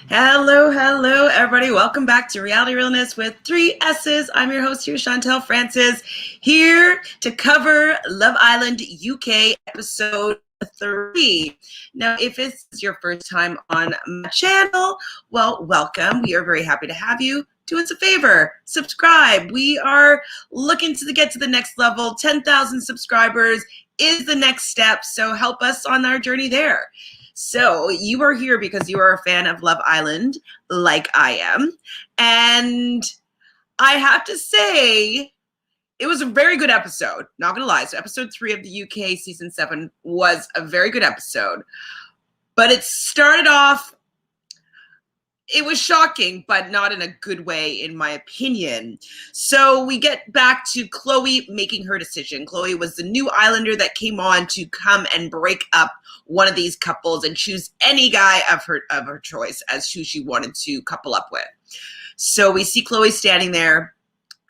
Hello, hello, everybody. Welcome back to Reality Realness with 3 S's. I'm your host here, Chantel Francis, here to cover Love Island UK episode 3. Now, if it's your first time on my channel, well, welcome. We are very happy to have you. Do us a favor, subscribe. We are looking to get to the next level. 10,000 subscribers is the next step, so help us on our journey there. So you are here because you are a fan of Love Island, like I am. And I have to say, it was a very good episode. Not going to lie. So episode 3 of the UK season 7 was a very good episode. But it started off, it was shocking, but not in a good way, in my opinion. So we get back to Chloe making her decision. Chloe was the new Islander that came on to come and break up one of these couples and choose any guy of her choice as who she wanted to couple up with. So we see Chloe standing there,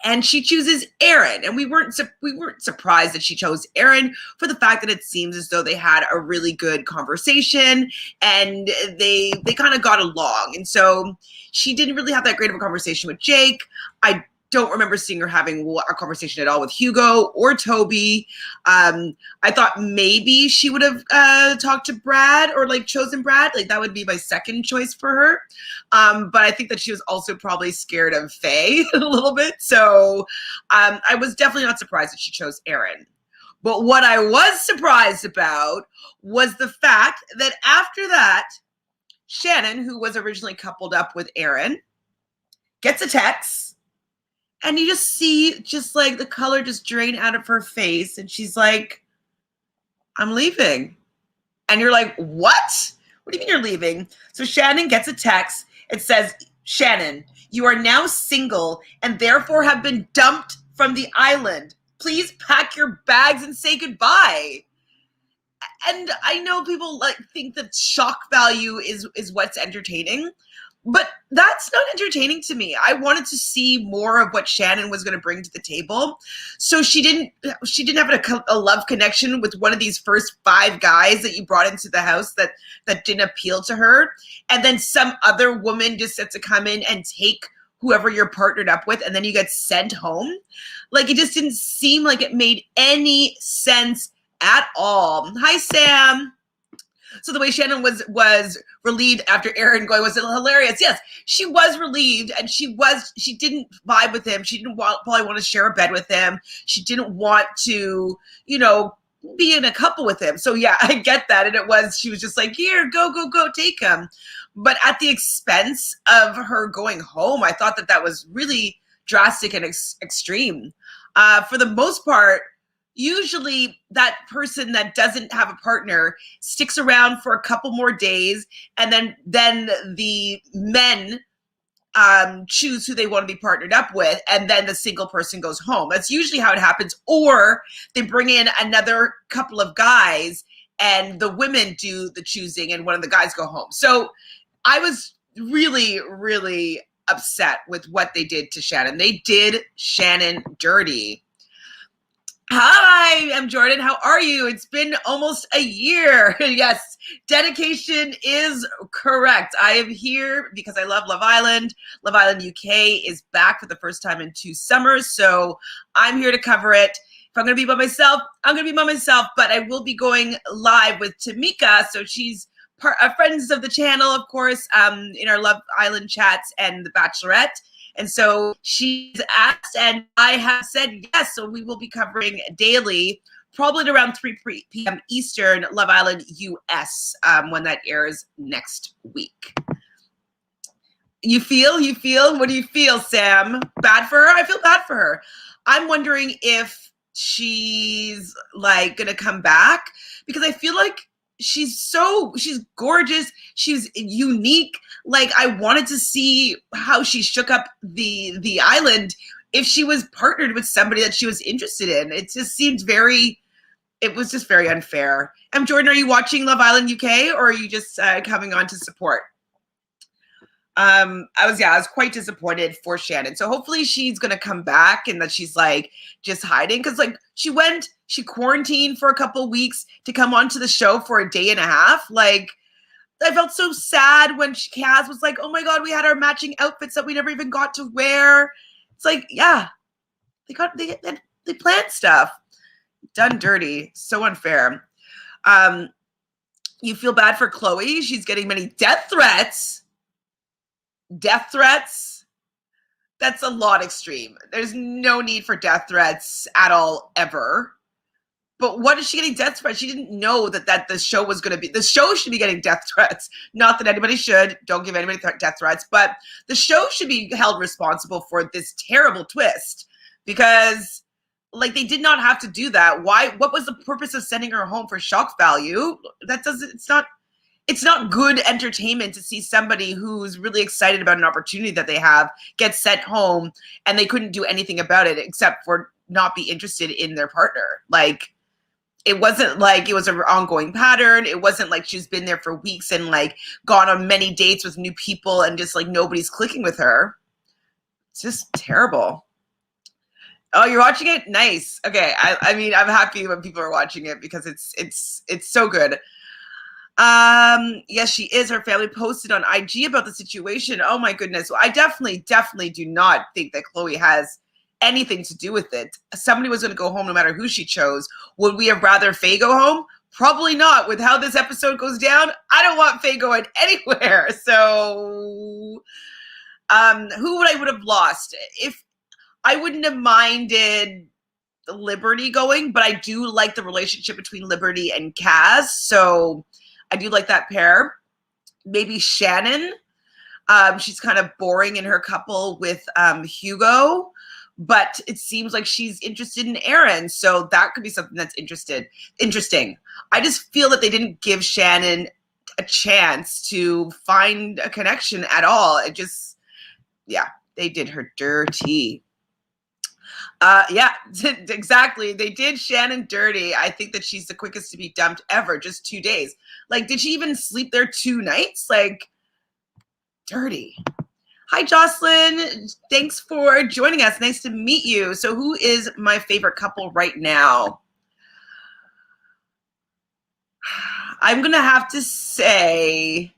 and she chooses Aaron. And we weren't surprised that she chose Aaron for the fact that it seems as though they had a really good conversation and they kind of got along. And so she didn't really have that great of a conversation with Jake. I don't remember seeing her having a conversation at all with Hugo or Toby. I thought maybe she would have talked to Brad or chosen Brad. That would be my second choice for her. But I think that she was also probably scared of Faye a little bit. So I was definitely not surprised that she chose Aaron. But what I was surprised about was the fact that after that, Shannon, who was originally coupled up with Aaron, gets a text. And you just see the color just drain out of her face. And she's like, I'm leaving. And you're like, what? What do you mean you're leaving? So Shannon gets a text. It says, Shannon, you are now single and therefore have been dumped from the island. Please pack your bags and say goodbye. And I know people think that shock value is what's entertaining. But that's not entertaining to me. I wanted to see more of what Shannon was going to bring to the table. So she didn't have a love connection with one of these first 5 guys that you brought into the house that didn't appeal to her. And then some other woman just had to come in and take whoever you're partnered up with, and then you get sent home. It just didn't seem like it made any sense at all. Hi, Sam. So the way Shannon was relieved after Aaron going was hilarious. Yes, she was relieved, and she didn't vibe with him. She didn't probably want to share a bed with him. She didn't want to, be in a couple with him. So yeah, I get that. And she was just like, here, go, take him. But at the expense of her going home, I thought that was really drastic and extreme. For the most part, usually that person that doesn't have a partner sticks around for a couple more days, and then the men choose who they want to be partnered up with, and then the single person goes home. That's usually how it happens. Or they bring in another couple of guys and the women do the choosing and one of the guys go home. So I was really, really upset with what they did to Shannon. They did Shannon dirty. Hi, I'm Jordan. How are you? It's been almost a year. Yes, dedication is correct. I am here because I love Love Island. Love Island UK is back for the first time in 2 summers, so I'm here to cover it. If I'm going to be by myself, I'm going to be by myself, but I will be going live with Tamika, so she's friends of the channel, of course, in our Love Island chats and The Bachelorette. And so she's asked, and I have said yes. So we will be covering daily, probably at around 3 p.m. Eastern, Love Island US, when that airs next week. You feel? What do you feel, Sam? Bad for her? I feel bad for her. I'm wondering if she's gonna come back, because I feel like she's gorgeous. She's unique. I wanted to see how she shook up the island if she was partnered with somebody that she was interested in. It just seemed it was just very unfair. Jordan, are you watching Love Island UK, or are you just coming on to support? I was quite disappointed for Shannon. So hopefully she's going to come back and that she's just hiding. Cause she quarantined for a couple weeks to come onto the show for a day and a half. I felt so sad when Kaz was like, oh my God, we had our matching outfits that we never even got to wear. It's like, yeah, they planned stuff. Done dirty. So unfair. You feel bad for Chloe. She's getting many death threats. Death threats? That's a lot extreme. There's no need for death threats at all, ever. But what is she getting death threats? She didn't know that the show was going to be, the show should be getting death threats. Not that anybody should. Don't give anybody death threats. But the show should be held responsible for this terrible twist. Because, like, they did not have to do that. Why? What was the purpose of sending her home for shock value? It's not good entertainment to see somebody who's really excited about an opportunity that they have get sent home and they couldn't do anything about it except for not be interested in their partner. Like, it wasn't like it was an ongoing pattern. It wasn't like she's been there for weeks and like gone on many dates with new people and just like nobody's clicking with her. It's just terrible. Oh, you're watching it? Nice. Okay. I mean, I'm happy when people are watching it because it's so good. Yes, she is. Her family posted on IG about the situation. Oh my goodness. Well, I definitely do not think that Chloe has anything to do with it. Somebody was going to go home no matter who she chose. Would we have rather Faye go home? Probably not. With how this episode goes down, I don't want Faye going anywhere. So, who would have lost? If I wouldn't have minded Liberty going, but I do like the relationship between Liberty and Kaz. So I do like that pair. Maybe Shannon. She's kind of boring in her couple with Hugo, but it seems like she's interested in Aaron. So that could be something that's interesting. I just feel that they didn't give Shannon a chance to find a connection at all. It just, yeah, they did her dirty. Yeah, exactly. They did Shannon dirty. I think that she's the quickest to be dumped ever. Just 2 days. Like, did she even sleep there 2 nights? Like, dirty. Hi, Jocelyn. Thanks for joining us. Nice to meet you. So who is my favorite couple right now? I'm going to have to say,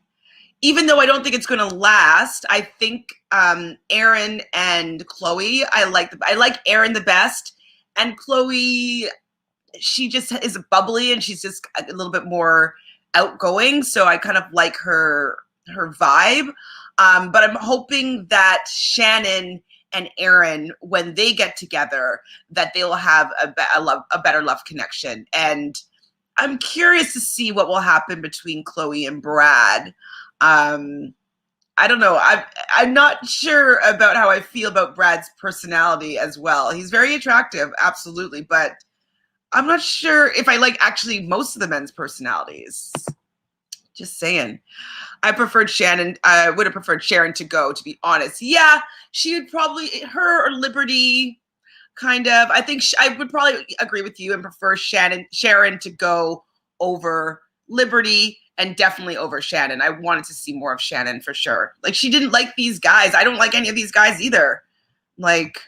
even though I don't think it's going to last, I think Aaron and Chloe, I like Aaron the best. And Chloe, she just is bubbly and she's just a little bit more outgoing. So I kind of like her vibe. But I'm hoping that Shannon and Aaron, when they get together, that they will have a better love connection. And I'm curious to see what will happen between Chloe and Brad. I don't know. I'm not sure about how I feel about Brad's personality as well. He's very attractive, absolutely, but I'm not sure if I like actually most of the men's personalities. Just saying. I would have preferred Sharon to go, to be honest. Yeah, she would probably, her or Liberty, kind of. I think I would probably agree with you and prefer Sharon to go over Liberty and definitely over Shannon. I wanted to see more of Shannon for sure. Like, she didn't like these guys. I don't like any of these guys either. Like,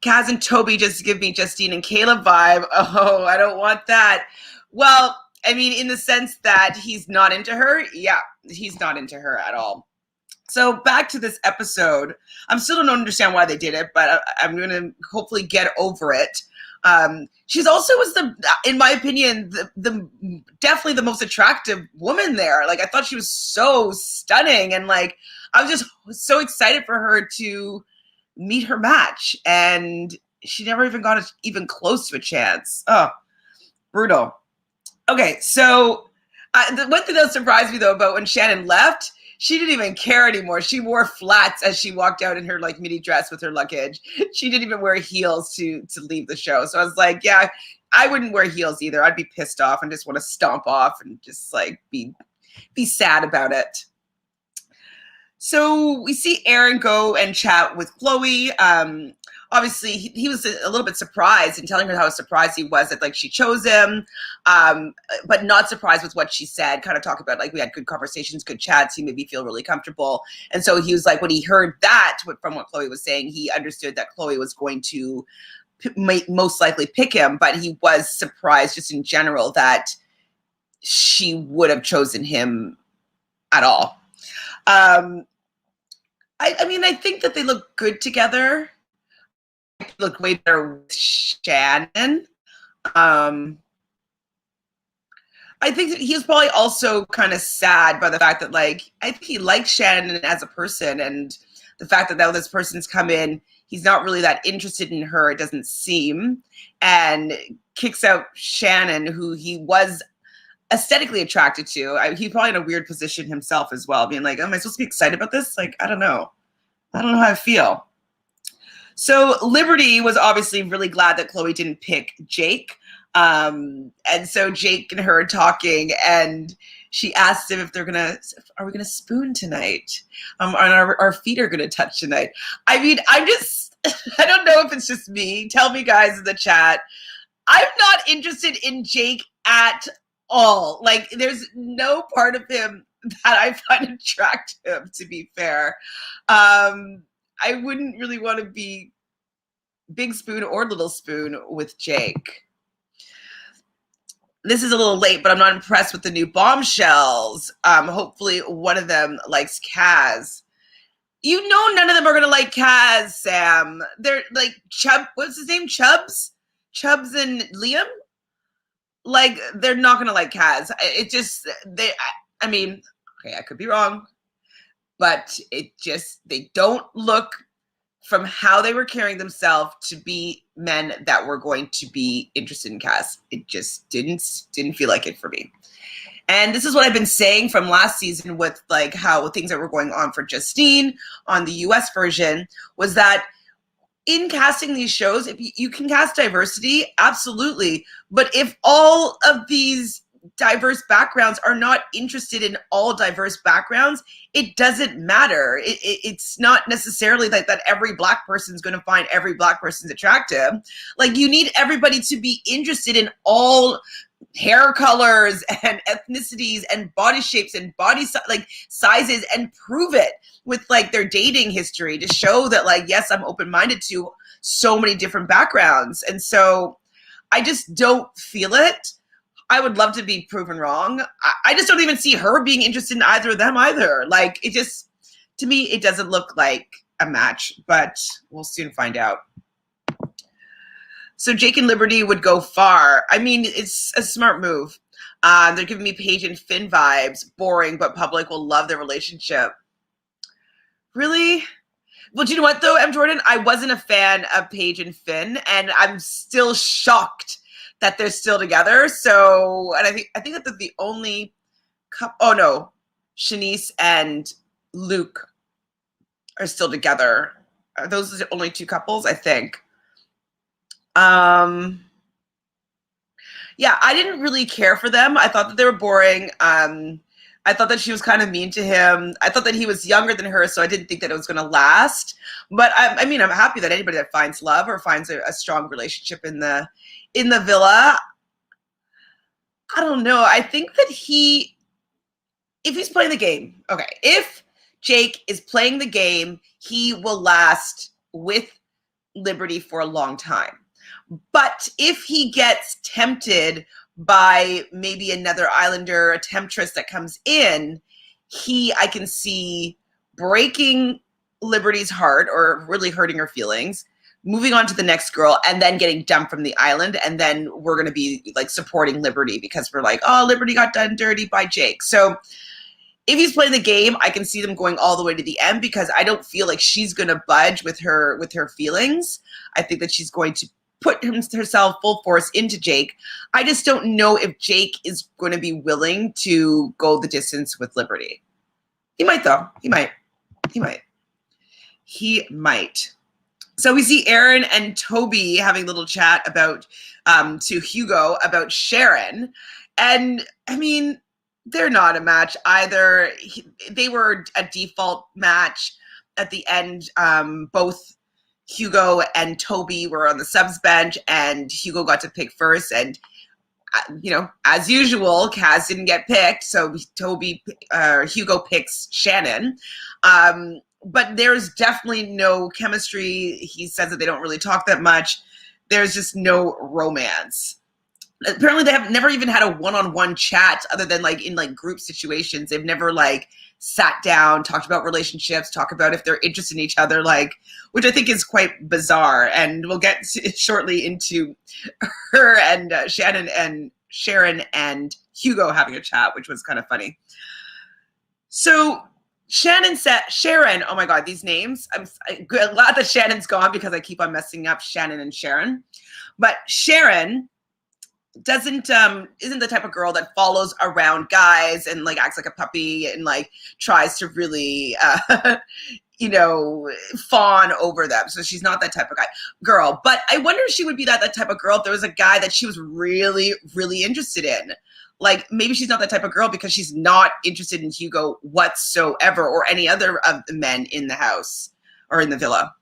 Kaz and Toby just give me Justine and Caleb vibe. Oh, I don't want that. Well, I mean, in the sense that he's not into her. Yeah, he's not into her at all. So back to this episode. I still don't understand why they did it, but I'm going to hopefully get over it. She's also in my opinion, definitely the most attractive woman there. Like, I thought she was so stunning. And like, I was just so excited for her to meet her match. And she never even got even close to a chance. Oh, brutal. Okay, so the one thing that surprised me, though, about when Shannon left, she didn't even care anymore. She wore flats as she walked out in her, like, mini dress with her luggage. She didn't even wear heels to leave the show. So I was like, yeah, I wouldn't wear heels either. I'd be pissed off and just want to stomp off and just, like, be sad about it. So we see Aaron go and chat with Chloe. Obviously, he was a little bit surprised and telling her how surprised he was that, like, she chose him, but not surprised with what she said. Kind of talk about, like, we had good conversations, good chats. He made me feel really comfortable. And so he was like, when he heard that from what Chloe was saying, he understood that Chloe was going to most likely pick him, but he was surprised just in general that she would have chosen him at all. I mean, I think that they look good together. They look way better with Shannon. I think that he was probably also kind of sad by the fact that, like, I think he likes Shannon as a person, and the fact that now this person's come in, he's not really that interested in her, it doesn't seem, and kicks out Shannon, who he was aesthetically attracted to. He's probably in a weird position himself as well, being like, am I supposed to be excited about this? Like, I don't know. I don't know how I feel. So Liberty was obviously really glad that Chloe didn't pick Jake. And so Jake and her are talking, and she asked him if are we gonna spoon tonight? And our feet are gonna touch tonight. I mean, I don't know if it's just me. Tell me, guys, in the chat. I'm not interested in Jake at all. Like, there's no part of him that I find attractive, to be fair. I wouldn't really want to be big spoon or little spoon with Jake. This is a little late, but I'm not impressed with the new bombshells. Hopefully one of them likes Kaz. You know none of them are going to like Kaz, Sam. They're like what's his name? Chubbs and Liam? Like, they're not going to like Kaz. I mean, okay, I could be wrong, but they don't look, from how they were carrying themselves, to be men that were going to be interested in Kaz. It just didn't feel like it for me. And this is what I've been saying from last season with, like, how things that were going on for Justine on the US version was that in casting these shows, if you can cast diversity, absolutely. But if all of these diverse backgrounds are not interested in all diverse backgrounds, it doesn't matter. It's not necessarily that every Black person is going to find every Black person's attractive. Like, you need everybody to be interested in all hair colors and ethnicities and body shapes and body sizes, and prove it with, like, their dating history to show that, like, yes, I'm open-minded to so many different backgrounds. And so I just don't feel it. I would love to be proven wrong. I just don't even see her being interested in either of them either. Like, it just, to me, it doesn't look like a match, but we'll soon find out. So Jake and Liberty would go far. I mean, it's a smart move. They're giving me Paige and Finn vibes. Boring, but public will love their relationship. Really? Well, do you know what, though, M. Jordan? I wasn't a fan of Paige and Finn, and I'm still shocked that they're still together. So, and I think that they're the only couple. Oh no, Shanice and Luke are still together. Are those the only two couples? I think. Yeah, I didn't really care for them. I thought that they were boring. I thought that she was kind of mean to him. I thought that he was younger than her, so I didn't think that it was going to last. But I mean, I'm happy that anybody that finds love or finds a strong relationship in the villa. I don't know. I think that if he's playing the game, okay, if Jake is playing the game, he will last with Liberty for a long time. But if he gets tempted by maybe another Islander, a temptress that comes in, I can see breaking Liberty's heart or really hurting her feelings, moving on to the next girl, and then getting dumped from the island. And then we're going to be, like, supporting Liberty because we're like, oh, Liberty got done dirty by Jake. So if he's playing the game, I can see them going all the way to the end, because I don't feel like she's going to budge with her feelings. I think that she's going to put herself full force into Jake. I just don't know if Jake is going to be willing to go the distance with Liberty. He might, though. He might. So we see Aaron and Toby having a little chat about to Hugo about Sharon. And I mean, they're not a match either. They were a default match at the end. Both Hugo and Toby were on the subs bench, and Hugo got to pick first. And, as usual, Kaz didn't get picked. So Hugo picks Shannon. But there's definitely no chemistry. He says that they don't really talk that much. There's just no romance. apparently they have never even had a one-on-one chat other than like in like group situations. They've never like sat down, talked about relationships, talk about if they're interested in each other, like, which I think is quite bizarre. And we'll get shortly into her and Shannon and Sharon and Hugo having a chat, which was kind of funny. So Sharon, oh my God, these names. I'm glad that Shannon's gone because I keep on messing up Shannon and Sharon. But Sharon isn't the type of girl that follows around guys and like acts like a puppy and like tries to really fawn over them. So she's not that type of girl. But I wonder if she would be that type of girl if there was a guy that she was really, really interested in. Like maybe she's not that type of girl because she's not interested in Hugo whatsoever or any other of the men in the house or in the villa.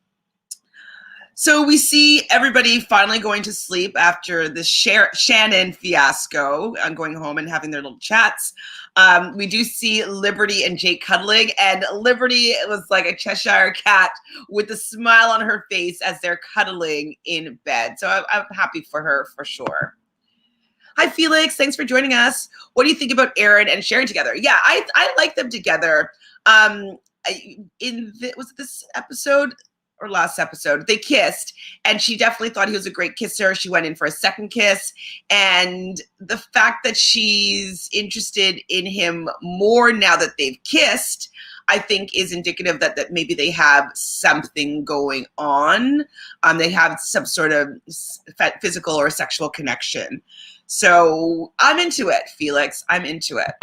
So we see everybody finally going to sleep after the Shannon fiasco and going home and having their little chats. We do see Liberty and Jake cuddling, and Liberty was like a Cheshire cat with a smile on her face as they're cuddling in bed. So I'm happy for her for sure. Hi, Felix. Thanks for joining us. What do you think about Aaron and Sharon together? Yeah, I like them together. Was it this episode? Or last episode, they kissed, and she definitely thought he was a great kisser. She went in for a second kiss, and the fact that she's interested in him more now that they've kissed, I think is indicative that maybe they have something going on. They have some sort of physical or sexual connection. So I'm into it, Felix. I'm into it.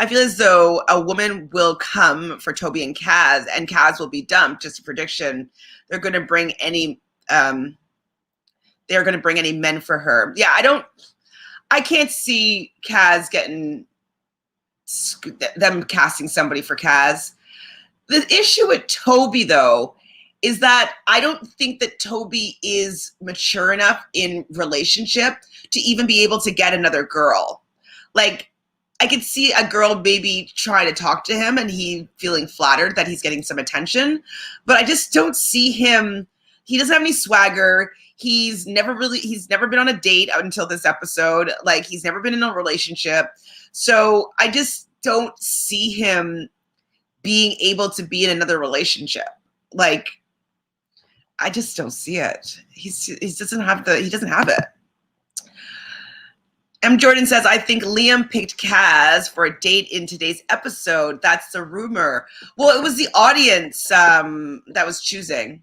I feel as though a woman will come for Toby and Kaz will be dumped. Just a prediction. They're going to bring any men for her. Yeah, I can't see Kaz getting them casting somebody for Kaz. The issue with Toby though is that I don't think that Toby is mature enough in relationship to even be able to get another girl. Like, I could see a girl maybe trying to talk to him and he feeling flattered that he's getting some attention, but I just don't see him. He doesn't have any swagger. He's never been on a date until this episode. Like he's never been in a relationship. So I just don't see him being able to be in another relationship. Like, I just don't see it. He doesn't have it. M. Jordan says, I think Liam picked Kaz for a date in today's episode. That's the rumor. Well, it was the audience that was choosing.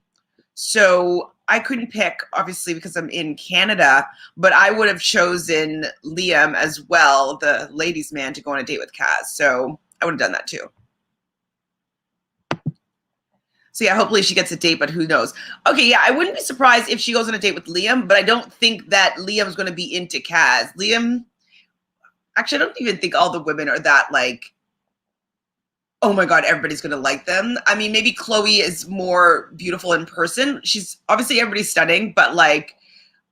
So I couldn't pick, obviously, because I'm in Canada, but I would have chosen Liam as well, the ladies' man, to go on a date with Kaz. So I would have done that too. So yeah, hopefully she gets a date, but who knows? Okay, yeah, I wouldn't be surprised if she goes on a date with Liam, but I don't think that Liam's going to be into Kaz. Liam, actually, I don't even think all the women are that like, oh my God, everybody's going to like them. I mean, maybe Chloe is more beautiful in person. She's obviously everybody's stunning, but like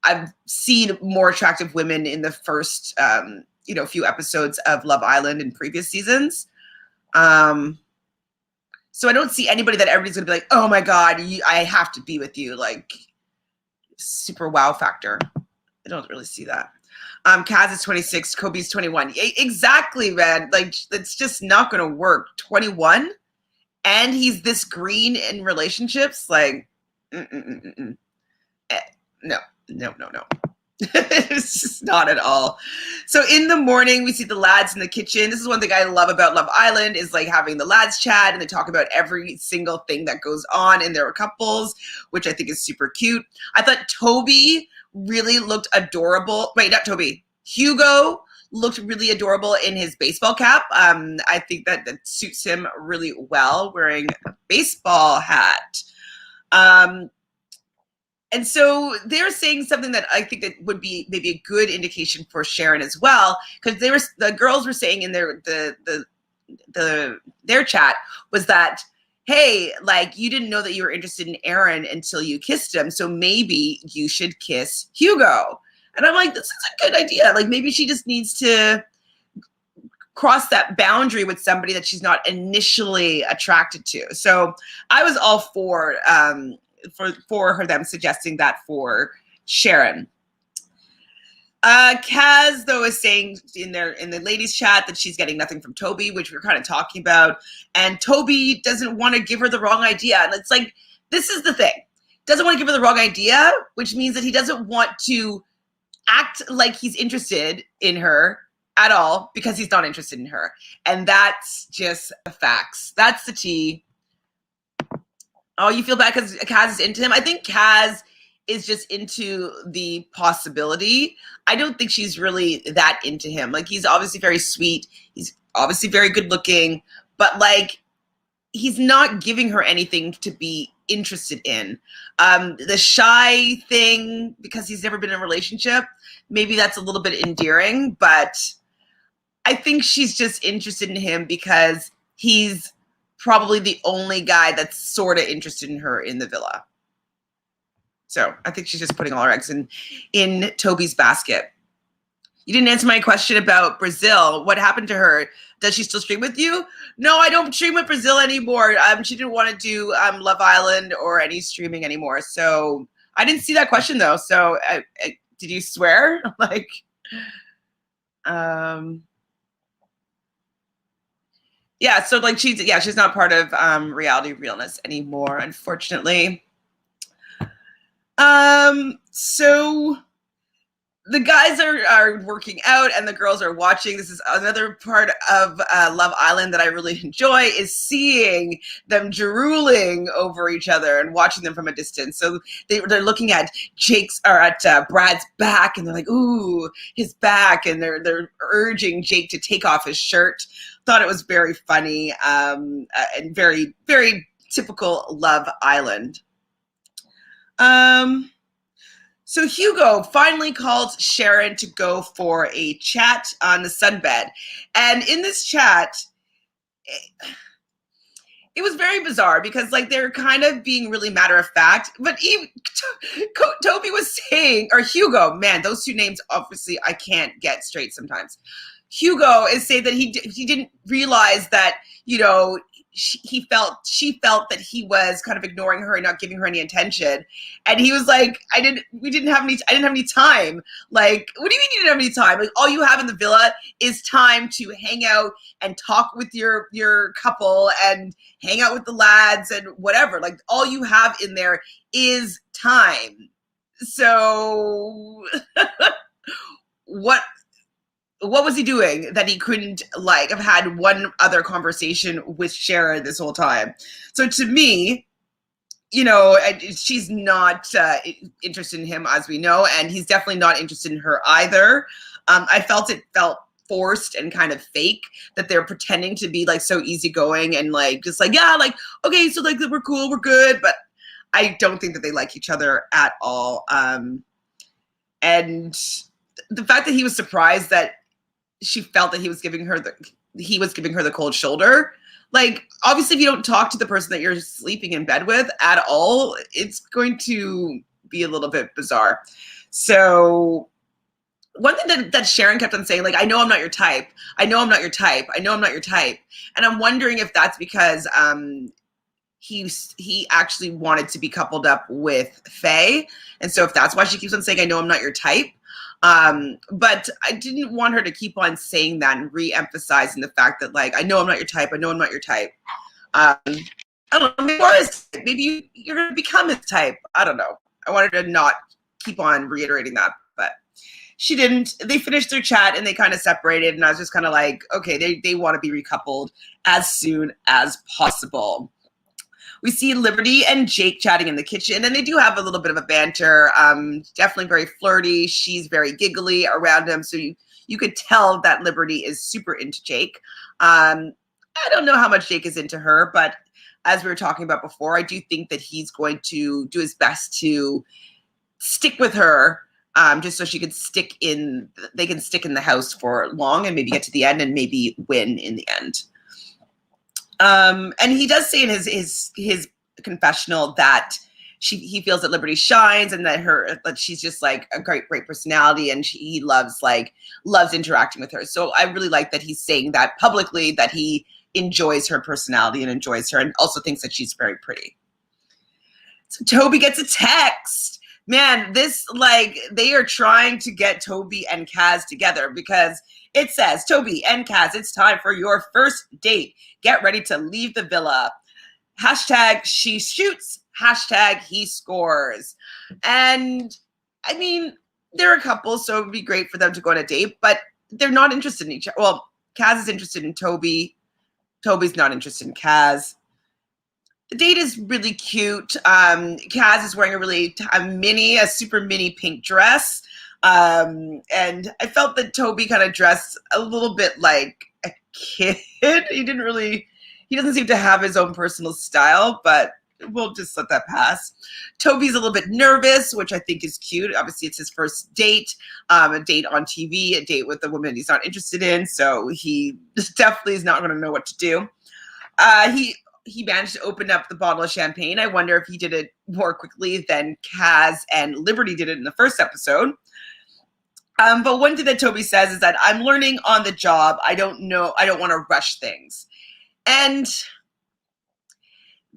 I've seen more attractive women in the first, few episodes of Love Island in previous seasons. So I don't see anybody that everybody's going to be like, oh my God, I have to be with you. Like super wow factor. I don't really see that. Kaz is 26, Kobe's 21. Exactly, man. Like it's just not going to work. 21 and he's this green in relationships. Like, no. It's just not at all. So in the morning, we see the lads in the kitchen. This is one thing I love about Love Island is like having the lads chat and they talk about every single thing that goes on in their couples, which I think is super cute. I thought Toby really looked adorable. Wait, not Toby. Hugo looked really adorable in his baseball cap. I think that suits him really well, wearing a baseball hat. And so they're saying something that I think that would be maybe a good indication for Sharon as well, because the girls were saying in their chat was that, hey, like you didn't know that you were interested in Aaron until you kissed him, so maybe you should kiss Hugo. And I'm like, this is a good idea. Like maybe she just needs to cross that boundary with somebody that she's not initially attracted to. So I was all for her them suggesting that for Sharon. Kaz, though, is saying in the ladies' chat that she's getting nothing from Toby, which we are kind of talking about. And Toby doesn't want to give her the wrong idea. And it's like, this is the thing. Doesn't want to give her the wrong idea, which means that he doesn't want to act like he's interested in her at all because he's not interested in her. And that's just the facts. That's the tea. Oh, you feel bad because Kaz is into him? I think Kaz is just into the possibility. I don't think she's really that into him. Like, he's obviously very sweet. He's obviously very good looking, but like, he's not giving her anything to be interested in. The shy thing, because he's never been in a relationship, maybe that's a little bit endearing, but I think she's just interested in him because he's probably the only guy that's sort of interested in her in the villa. So I think she's just putting all her eggs in Toby's basket. You didn't answer my question about Brazil. What happened to her? Does she still stream with you? No, I don't stream with Brazil anymore. She didn't want to do Love Island or any streaming anymore. So I didn't see that question though. So did you swear? Like, yeah. So like she's not part of Reality Realness anymore, unfortunately. So the guys are working out and the girls are watching. This is another part of Love Island that I really enjoy, is seeing them drooling over each other and watching them from a distance. So they're looking at Brad's back and they're like, ooh, his back. And they're urging Jake to take off his shirt. Thought it was very funny and very, very typical Love Island. So Hugo finally called Sharon to go for a chat on the sunbed. And in this chat, it was very bizarre because like they're kind of being really matter of fact, but even Toby was saying, or Hugo, man, those two names, obviously I can't get straight sometimes. Hugo is saying that he didn't realize that, you know, she felt that he was kind of ignoring her and not giving her any attention. And he was like, I didn't have any time. Like, what do you mean you didn't have any time? Like, all you have in the villa is time to hang out and talk with your couple and hang out with the lads and whatever. Like, all you have in there is time. So what was he doing that he couldn't like have had one other conversation with Sharon this whole time? So to me, you know, she's not interested in him, as we know, and he's definitely not interested in her either. I felt forced and kind of fake that they're pretending to be like so easygoing and like just like, yeah, like, okay, so like we're cool, we're good, but I don't think that they like each other at all. And the fact that he was surprised that she felt that he was giving her the cold shoulder. Like, obviously, if you don't talk to the person that you're sleeping in bed with at all, it's going to be a little bit bizarre. So one thing that Sharon kept on saying, like, I know I'm not your type. I know I'm not your type. I know I'm not your type. And I'm wondering if that's because he actually wanted to be coupled up with Faye. And so if that's why she keeps on saying, I know I'm not your type. But I didn't want her to keep on saying that and re-emphasizing the fact that, like, I know I'm not your type. I know I'm not your type. I don't know. Maybe you're going to become his type. I don't know. I wanted to not keep on reiterating that, but she didn't. They finished their chat and they kind of separated. And I was just kind of like, okay, they want to be recoupled as soon as possible. We see Liberty and Jake chatting in the kitchen, and they do have a little bit of a banter. Definitely very flirty. She's very giggly around him, so you could tell that Liberty is super into Jake. I don't know how much Jake is into her, but as we were talking about before, I do think that he's going to do his best to stick with her, just so they can stick in the house for long and maybe get to the end and maybe win in the end. And he does say in his confessional that he feels that Liberty shines and that she's just like a great personality, and he loves interacting with her. So I really like that he's saying that publicly, that he enjoys her personality and enjoys her, and also thinks that she's very pretty. So Toby gets a text Man, this, like, they are trying to get Toby and Kaz together because it says, Toby and Kaz, it's time for your first date. Get ready to leave the villa. Hashtag she shoots. Hashtag he scores. And I mean, they're a couple, so it would be great for them to go on a date, but they're not interested in each other. Well, Kaz is interested in Toby. Toby's not interested in Kaz. The date is really cute. Kaz is wearing a super mini pink dress. And I felt that Toby kind of dressed a little bit like a kid. He doesn't seem to have his own personal style, but we'll just let that pass. Toby's a little bit nervous, which I think is cute. Obviously, it's his first date, a date on TV, a date with a woman he's not interested in. So he definitely is not going to know what to do. He managed to open up the bottle of champagne. I wonder if he did it more quickly than Kaz and Liberty did it in the first episode. But one thing that Toby says is that I'm learning on the job. I don't want to rush things. And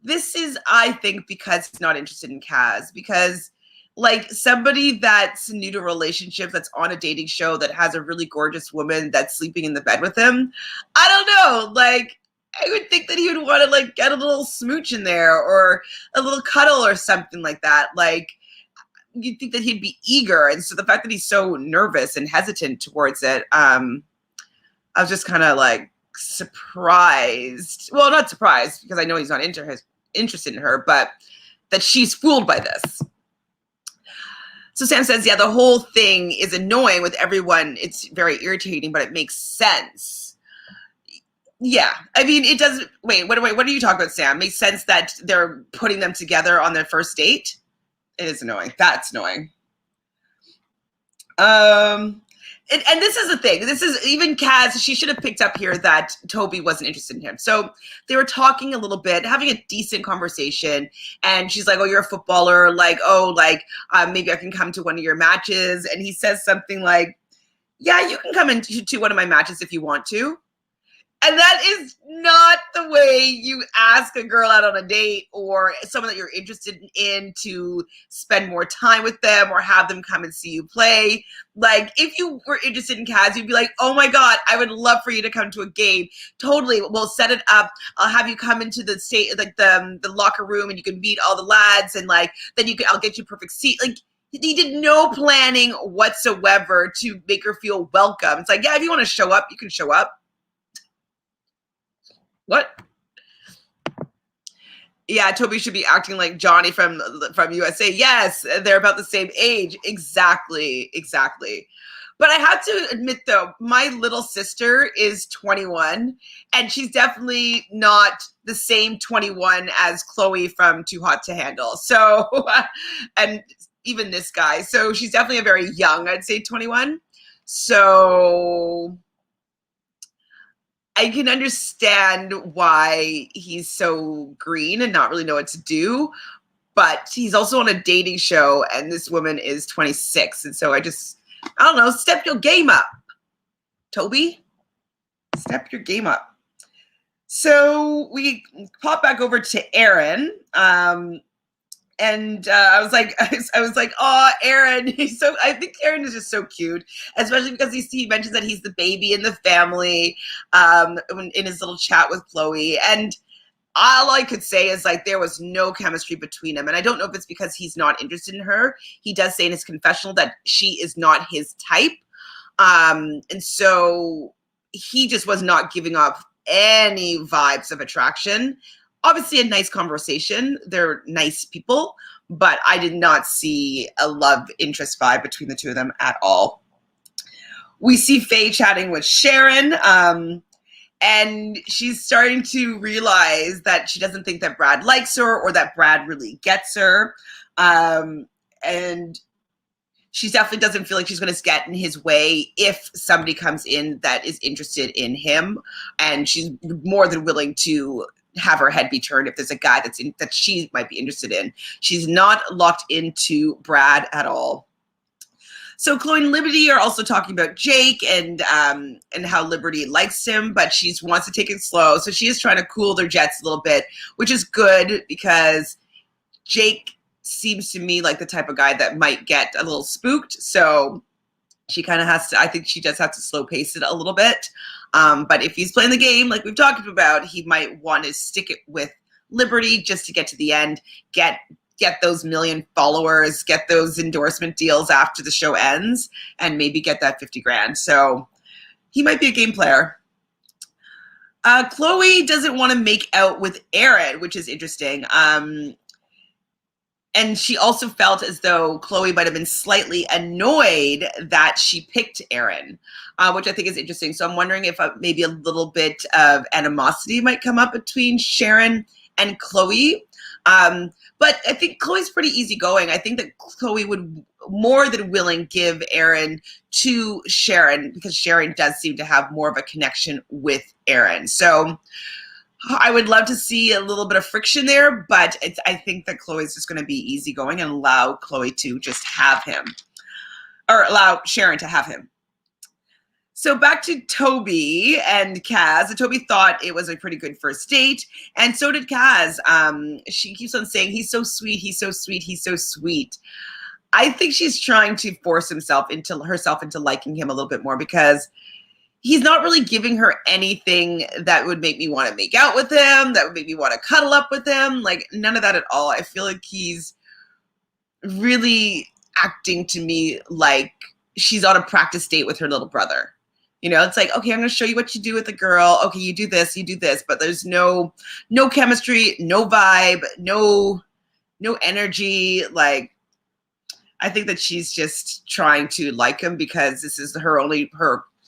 this is, I think, because he's not interested in Kaz. Because, like, somebody that's new to a relationship, that's on a dating show, that has a really gorgeous woman that's sleeping in the bed with him, I don't know, like, I would think that he would want to, like, get a little smooch in there or a little cuddle or something like that. Like, you'd think that he'd be eager. And so the fact that he's so nervous and hesitant towards it, I was just kind of, like, surprised. Well, not surprised, because I know he's not interested in her, but that she's fooled by this. So Sam says, yeah, the whole thing is annoying with everyone. It's very irritating, but it makes sense. Yeah, I mean, it doesn't. Wait, what are you talking about, Sam? It makes sense that they're putting them together on their first date. It is annoying. That's annoying. And this is the thing. This is even Kaz. She should have picked up here that Toby wasn't interested in him. So they were talking a little bit, having a decent conversation. And she's like, "Oh, you're a footballer. Like, oh, like maybe I can come to one of your matches." And he says something like, "Yeah, you can come into one of my matches if you want to." And that is not the way you ask a girl out on a date or someone that you're interested in to spend more time with them or have them come and see you play. Like, if you were interested in Kaz, you'd be like, oh my God, I would love for you to come to a game. Totally. We'll set it up. I'll have you come into the the locker room and you can meet all the lads and like, then I'll get you a perfect seat. Like, he did no planning whatsoever to make her feel welcome. It's like, yeah, if you want to show up, you can show up. What? Yeah, Toby should be acting like Johnny from USA. Yes, they're about the same age. Exactly. But I have to admit, though, my little sister is 21, and she's definitely not the same 21 as Chloe from Too Hot to Handle. So, and even this guy. So she's definitely a very young, I'd say 21. So I can understand why he's so green and not really know what to do, but he's also on a dating show, and this woman is 26. And so I don't know, step your game up, Toby. Step your game up. So we pop back over to Aaron. And I was like, oh, Aaron, I think Aaron is just so cute, especially because he mentions that he's the baby in the family in his little chat with Chloe. And all I could say is, like, there was no chemistry between them. And I don't know if it's because he's not interested in her. He does say in his confessional that she is not his type. And so he just was not giving off any vibes of attraction. Obviously a nice conversation. They're nice people, but I did not see a love interest vibe between the two of them at all. We see Faye chatting with Sharon, and she's starting to realize that she doesn't think that Brad likes her or that Brad really gets her. And she definitely doesn't feel like she's going to get in his way if somebody comes in that is interested in him. And she's more than willing to have her head be turned if there's a guy that she might be interested in. She's not locked into Brad at all. So Chloe and Liberty are also talking about Jake and how Liberty likes him, but she wants to take it slow. So she is trying to cool their jets a little bit, which is good because Jake seems to me like the type of guy that might get a little spooked. So she kind of has to, I think she does have to slow pace it a little bit. But if he's playing the game like we've talked about, he might want to stick it with Liberty just to get to the end, get those million followers, get those endorsement deals after the show ends, and maybe get that 50 grand. So he might be a game player. Chloe doesn't want to make out with Aaron, which is interesting. And she also felt as though Chloe might have been slightly annoyed that she picked Aaron, which I think is interesting. So I'm wondering if maybe a little bit of animosity might come up between Sharon and Chloe. But I think Chloe's pretty easygoing. I think that Chloe would more than willing give Aaron to Sharon because Sharon does seem to have more of a connection with Aaron. So I would love to see a little bit of friction there, but I think that Chloe's just going to be easygoing and allow Chloe to just have him, or allow Sharon to have him. So back to Toby and Kaz. Toby thought it was a pretty good first date, and so did Kaz. She keeps on saying, he's so sweet, he's so sweet, he's so sweet. I think she's trying to force herself into liking him a little bit more because he's not really giving her anything that would make me want to make out with him, that would make me want to cuddle up with him. Like, none of that at all. I feel like he's really acting to me like she's on a practice date with her little brother. You know, it's like, okay, I'm going to show you what you do with a girl. Okay, you do this, but there's no chemistry, no vibe, no energy. Like, I think that she's just trying to like him because this is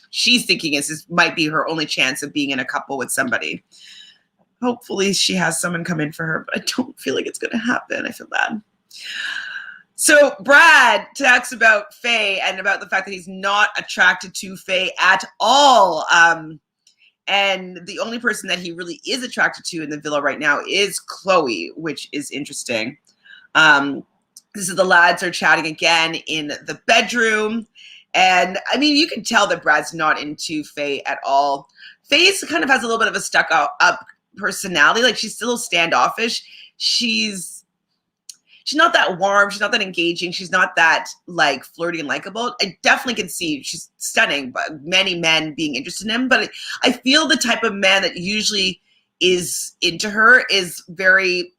she's thinking this might be her only chance of being in a couple with somebody. Hopefully she has someone come in for her, but I don't feel like it's going to happen. I feel bad. So Brad talks about Faye and about the fact that he's not attracted to Faye at all. And the only person that he really is attracted to in the villa right now is Chloe, which is interesting. This is the lads are chatting again in the bedroom. And I mean, you can tell that Brad's not into Faye at all. Faye kind of has a little bit of a stuck up personality. Like, she's still standoffish. She's not that warm. She's not that engaging. She's not that like flirty and likable. I definitely can see she's stunning, but many men being interested in him. But I feel the type of man that usually is into her is very,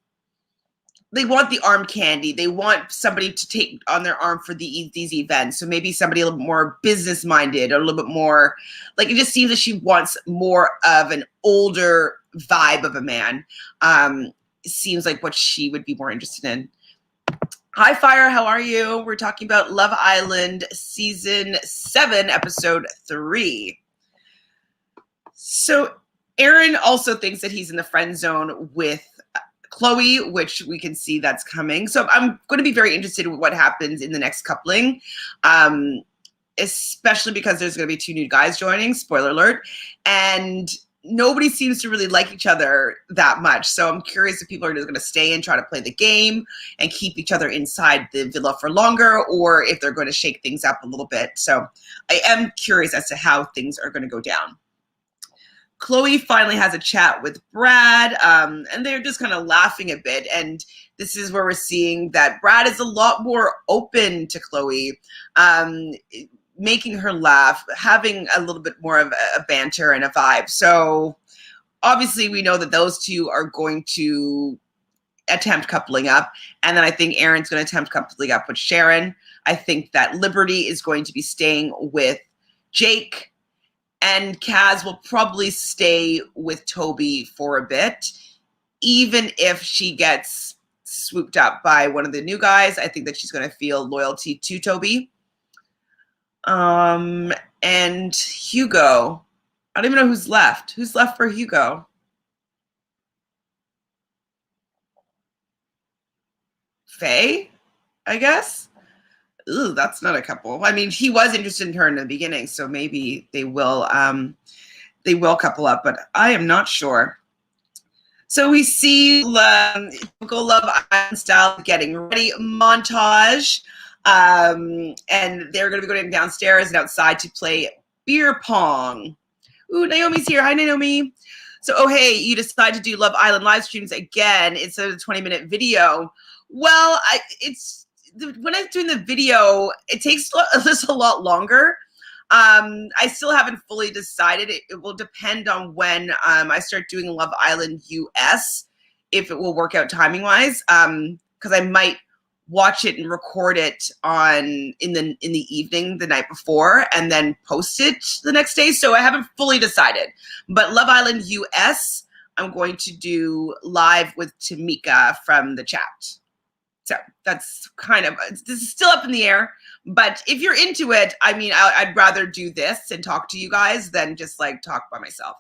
they want the arm candy. They want somebody to take on their arm for these events. So maybe somebody a little bit more business minded or a little bit more, like, it just seems that she wants more of an older vibe of a man. Seems like what she would be more interested in. Hi, Fire. How are you? We're talking about Love Island Season 7, Episode 3. So Aaron also thinks that he's in the friend zone with Chloe, which we can see that's coming. So I'm going to be very interested in what happens in the next coupling, especially because there's going to be 2 new guys joining, spoiler alert, and nobody seems to really like each other that much. So I'm curious if people are just going to stay and try to play the game and keep each other inside the villa for longer, or if they're going to shake things up a little bit. So I am curious as to how things are going to go down. Chloe finally has a chat with Brad, and they're just kind of laughing a bit. And this is where we're seeing that Brad is a lot more open to Chloe, making her laugh, having a little bit more of a banter and a vibe. So obviously we know that those two are going to attempt coupling up. And then I think Aaron's going to attempt coupling up with Sharon. I think that Liberty is going to be staying with Jake. And Kaz will probably stay with Toby for a bit. Even if she gets swooped up by one of the new guys, I think that she's going to feel loyalty to Toby. And Hugo. I don't even know who's left. Who's left for Hugo? Faye, I guess. Ooh, that's not a couple. I mean, he was interested in her in the beginning, so maybe they will couple up, but I am not sure. So we see typical Love Island style getting ready montage. And they're going to be going downstairs and outside to play beer pong. Ooh, Naomi's here. Hi, Naomi. So, oh, hey, you decide to do Love Island live streams again. It's a 20-minute video. Well, when I'm doing the video, it takes just a lot longer. I still haven't fully decided. It will depend on when I start doing Love Island US, if it will work out timing wise. Because I might watch it and record it in the evening the night before and then post it the next day. So I haven't fully decided. But Love Island US, I'm going to do live with Tamika from the chat. So that's this is still up in the air. But if you're into it, I mean, I'd rather do this and talk to you guys than just like talk by myself.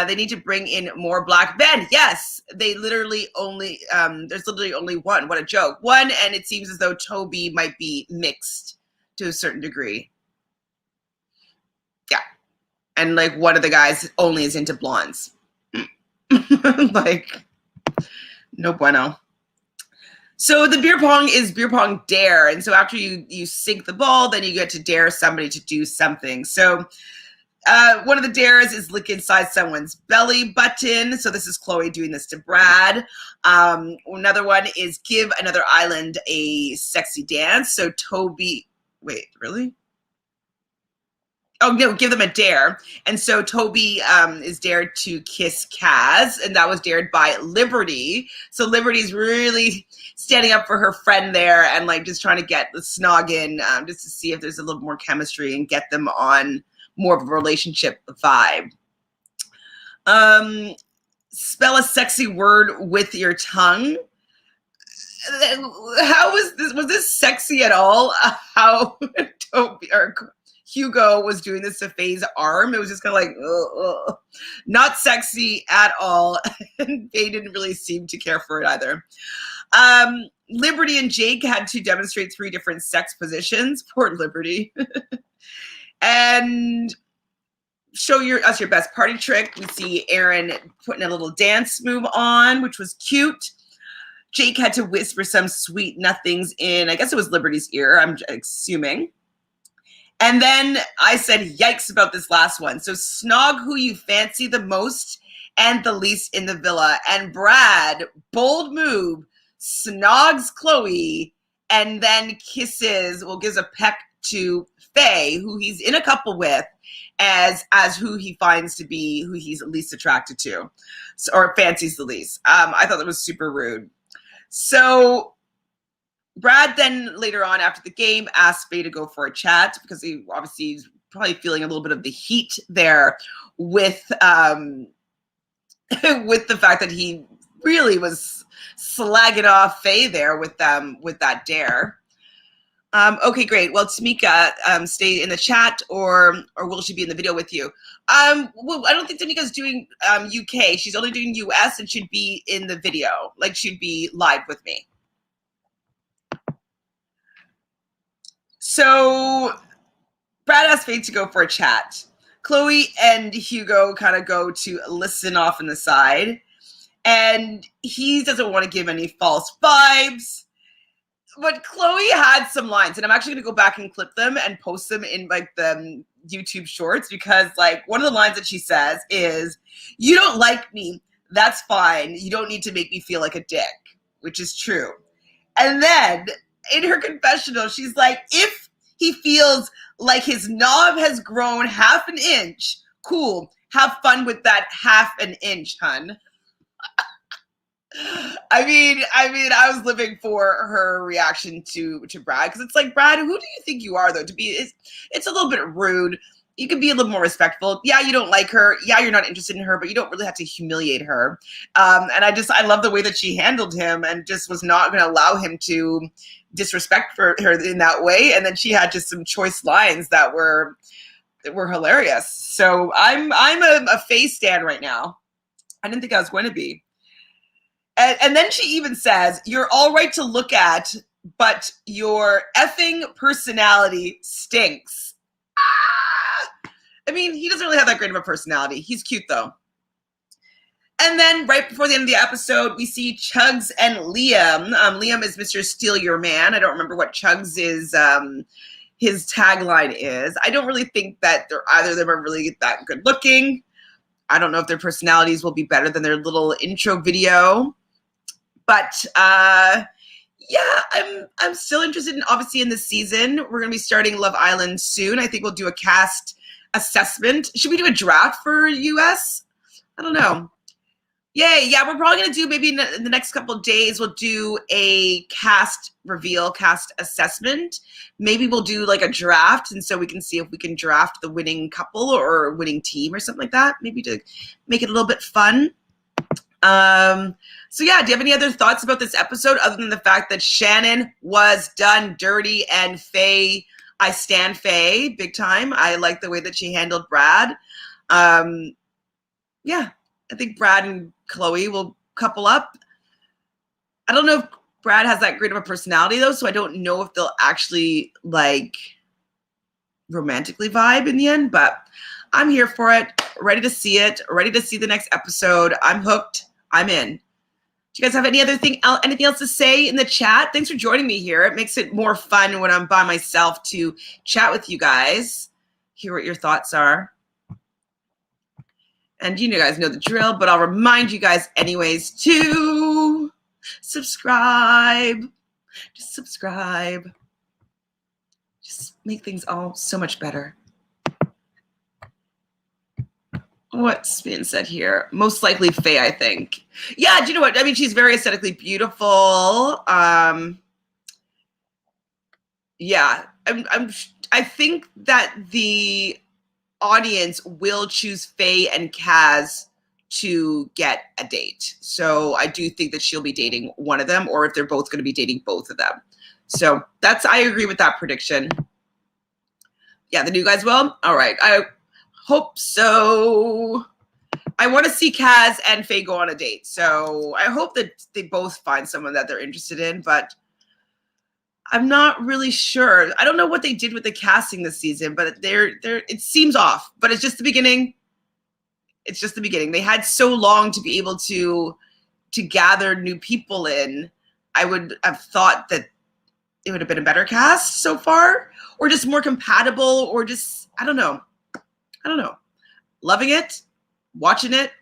They need to bring in more black men. Yes, they literally only, there's literally only one. What a joke. One, and it seems as though Toby might be mixed to a certain degree. Yeah. And like one of the guys only is into blondes. Like, no bueno. So the beer pong is beer pong dare. And so after you sink the ball, then you get to dare somebody to do something. So one of the dares is look inside someone's belly button. So this is Chloe doing this to Brad. Another one is give another island a sexy dance. So Toby, wait, really? Oh, no, give them a dare. And so Toby is dared to kiss Kaz, and that was dared by Liberty. So Liberty's really standing up for her friend there and like just trying to get the snog in just to see if there's a little more chemistry and get them on more of a relationship vibe. Spell a sexy word with your tongue. How was this? Was this sexy at all? How Toby or Hugo was doing this to Faye's arm. It was just kind of like, ugh. Not sexy at all. And Faye didn't really seem to care for it either. Liberty and Jake had to demonstrate 3 different sex positions. Poor Liberty. And show us your best party trick. We see Aaron putting a little dance move on, which was cute. Jake had to whisper some sweet nothings in, I guess it was Liberty's ear, I'm assuming. And then I said, yikes about this last one. So snog who you fancy the most and the least in the villa. And Brad, bold move, snogs Chloe and then gives a peck to Faye, who he's in a couple with, as who he finds to be who he's least attracted to, or fancies the least. I thought that was super rude. So Brad then later on after the game asked Faye to go for a chat because he obviously is probably feeling a little bit of the heat there with with the fact that he really was slagging off Faye there with that dare. Okay, great. Well, Tamika, stay in the chat or will she be in the video with you? Well, I don't think Tamika's doing UK. She's only doing US and should be in the video. Like she'd be live with me. So Brad asked Faye to go for a chat. Chloe and Hugo kind of go to listen off on the side. And he doesn't want to give any false vibes. But Chloe had some lines. And I'm actually going to go back and clip them and post them in like the YouTube shorts. Because like one of the lines that she says is, you don't like me. That's fine. You don't need to make me feel like a dick. Which is true. And then in her confessional, she's like, if he feels like his knob has grown half an inch, cool. Have fun with that half an inch, hun. I mean, I was living for her reaction to Brad because it's like, Brad, who do you think you are though? It's a little bit rude. You can be a little more respectful. Yeah, you don't like her. Yeah, you're not interested in her, but you don't really have to humiliate her. And I love the way that she handled him and just was not going to allow him to disrespect her in that way. And then she had just some choice lines that were hilarious. So I'm a Faye stan right now. I didn't think I was going to be. And then she even says, you're all right to look at, but your effing personality stinks. I mean, he doesn't really have that great of a personality. He's cute, though. And then right before the end of the episode, we see Chugs and Liam. Liam is Mr. Steal Your Man. I don't remember what Chugs is, his tagline is. I don't really think that either of them are really that good looking. I don't know if their personalities will be better than their little intro video. But yeah, I'm still interested in, obviously, in this season. We're going to be starting Love Island soon. I think we'll do a cast assessment. Should we do a draft for US? I don't know. Yay. Yeah, we're probably going to do, maybe in the next couple of days, we'll do a cast reveal, cast assessment. Maybe we'll do like a draft, and so we can see if we can draft the winning couple or winning team or something like that, maybe to make it a little bit fun. So yeah, do you have any other thoughts about this episode other than the fact that Shannon was done dirty and Faye, I stand Faye big time. I like the way that she handled Brad. Yeah, I think Brad and Chloe will couple up. I don't know if Brad has that great of a personality though, so I don't know if they'll actually like romantically vibe in the end, but I'm here for it. Ready to see it. Ready to see the next episode. I'm hooked. I'm in. Do you guys have anything else to say in the chat? Thanks for joining me here. It makes it more fun when I'm by myself to chat with you guys, hear what your thoughts are. And you guys know the drill, but I'll remind you guys anyways to subscribe. Just subscribe. Just make things all so much better. What's being said here? Most likely Faye, I think. Yeah, do you know what? I mean, she's very aesthetically beautiful. Yeah, I think that the audience will choose Faye and Kaz to get a date. So I do think that she'll be dating one of them, or if they're both going to be dating both of them. So I agree with that prediction. Yeah, the new guys will? All right. I hope so. I want to see Kaz and Faye go on a date. So I hope that they both find someone that they're interested in, but I'm not really sure. I don't know what they did with the casting this season, but it seems off. But it's just the beginning. It's just the beginning. They had so long to be able to gather new people in. I would have thought that it would have been a better cast so far, or just more compatible, or just, I don't know. Loving it, watching it.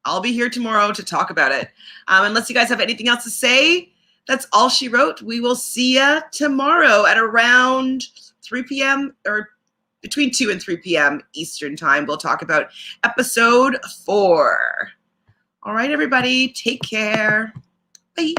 I'll be here tomorrow to talk about it. Unless you guys have anything else to say, that's all she wrote. We will see ya tomorrow at around 3 p.m. or between 2 and 3 p.m. Eastern time. We'll talk about episode 4. All right, everybody, take care. Bye.